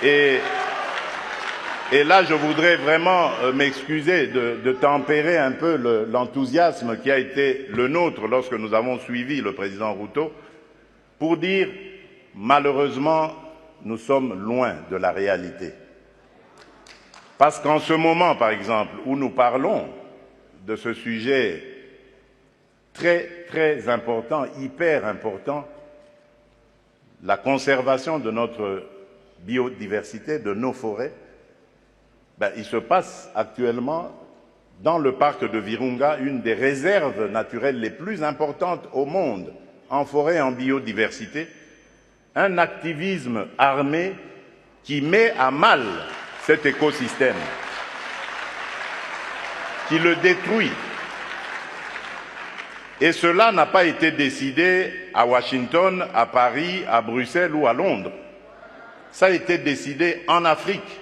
Et là, je voudrais vraiment m'excuser de tempérer un peu l'enthousiasme qui a été le nôtre lorsque nous avons suivi le président Ruto, pour dire, malheureusement, nous sommes loin de la réalité. Parce qu'en ce moment, par exemple, où nous parlons de ce sujet très, très important, hyper important, la conservation de notre biodiversité, de nos forêts, il se passe actuellement dans le parc de Virunga une des réserves naturelles les plus importantes au monde, en forêt et en biodiversité, un activisme armé qui met à mal cet écosystème, qui le détruit. Et cela n'a pas été décidé à Washington, à Paris, à Bruxelles ou à Londres. Ça a été décidé en Afrique,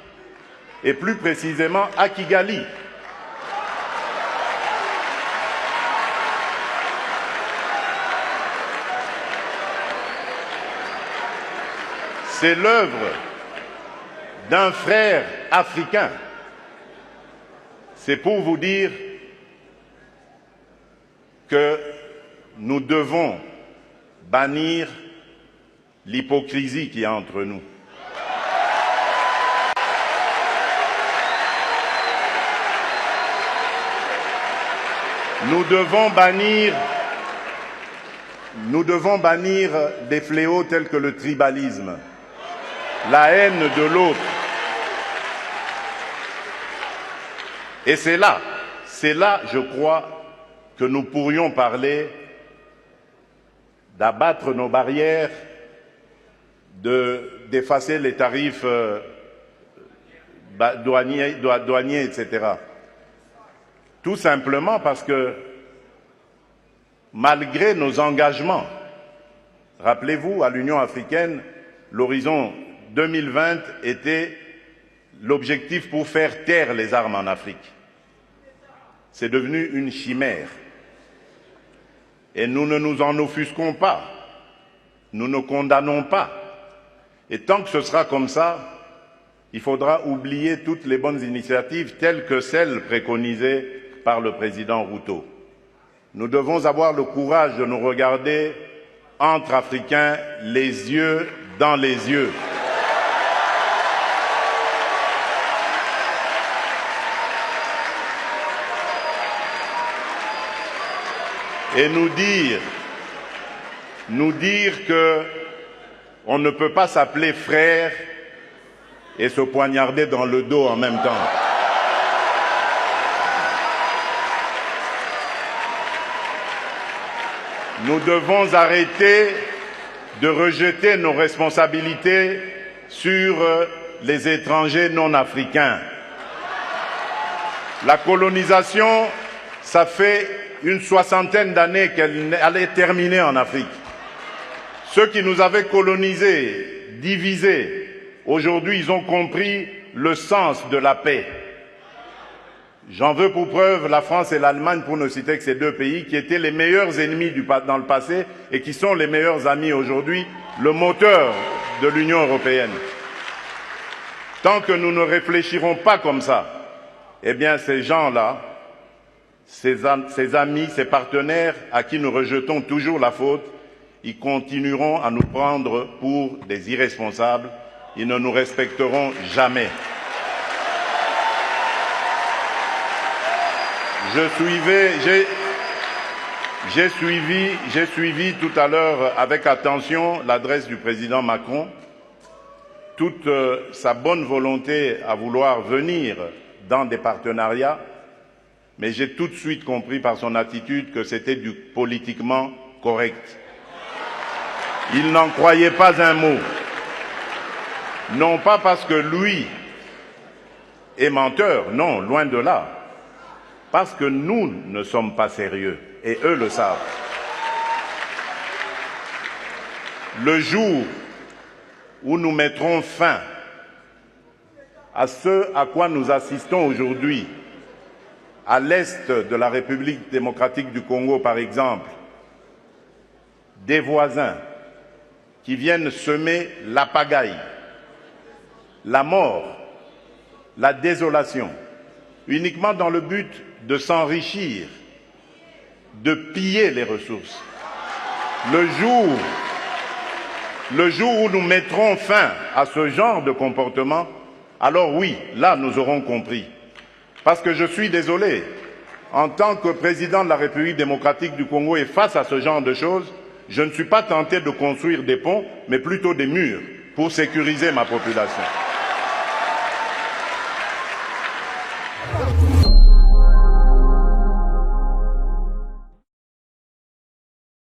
et plus précisément à Kigali. C'est l'œuvre d'un frère africain. C'est pour vous dire que nous devons bannir l'hypocrisie qui est entre nous. Nous devons bannir des fléaux tels que le tribalisme, la haine de l'autre. Et c'est là, je crois, que nous pourrions parler d'abattre nos barrières, d'effacer les tarifs douaniers, etc. Tout simplement parce que, malgré nos engagements, rappelez-vous, à l'Union africaine, l'horizon 2020 était l'objectif pour faire taire les armes en Afrique. C'est devenu une chimère. Et nous ne nous en offusquons pas. Nous ne condamnons pas. Et tant que ce sera comme ça, il faudra oublier toutes les bonnes initiatives telles que celles préconisées par le président Ruto. Nous devons avoir le courage de nous regarder entre Africains, les yeux dans les yeux. Et nous dire que on ne peut pas s'appeler frère et se poignarder dans le dos en même temps. Nous devons arrêter de rejeter nos responsabilités sur les étrangers non africains. La colonisation, ça fait une soixantaine d'années qu'elle allait terminer en Afrique. Ceux qui nous avaient colonisés, divisés, aujourd'hui ils ont compris le sens de la paix. J'en veux pour preuve la France et l'Allemagne, pour ne citer que ces deux pays, qui étaient les meilleurs ennemis dans le passé et qui sont les meilleurs amis aujourd'hui, le moteur de l'Union européenne. Tant que nous ne réfléchirons pas comme ça, eh bien ces gens-là, ces amis, ces partenaires à qui nous rejetons toujours la faute, ils continueront à nous prendre pour des irresponsables, ils ne nous respecteront jamais. J'ai suivi tout à l'heure avec attention l'adresse du président Macron, toute sa bonne volonté à vouloir venir dans des partenariats, mais j'ai tout de suite compris par son attitude que c'était du politiquement correct. Il n'en croyait pas un mot. Non pas parce que lui est menteur, non, loin de là. Parce que nous ne sommes pas sérieux, et eux le savent. Le jour où nous mettrons fin à ce à quoi nous assistons aujourd'hui, à l'est de la République démocratique du Congo par exemple, des voisins qui viennent semer la pagaille, la mort, la désolation, uniquement dans le but de s'enrichir, de piller les ressources. Le jour où nous mettrons fin à ce genre de comportement, alors oui, là nous aurons compris. Parce que je suis désolé, en tant que président de la République démocratique du Congo et face à ce genre de choses, je ne suis pas tenté de construire des ponts, mais plutôt des murs pour sécuriser ma population.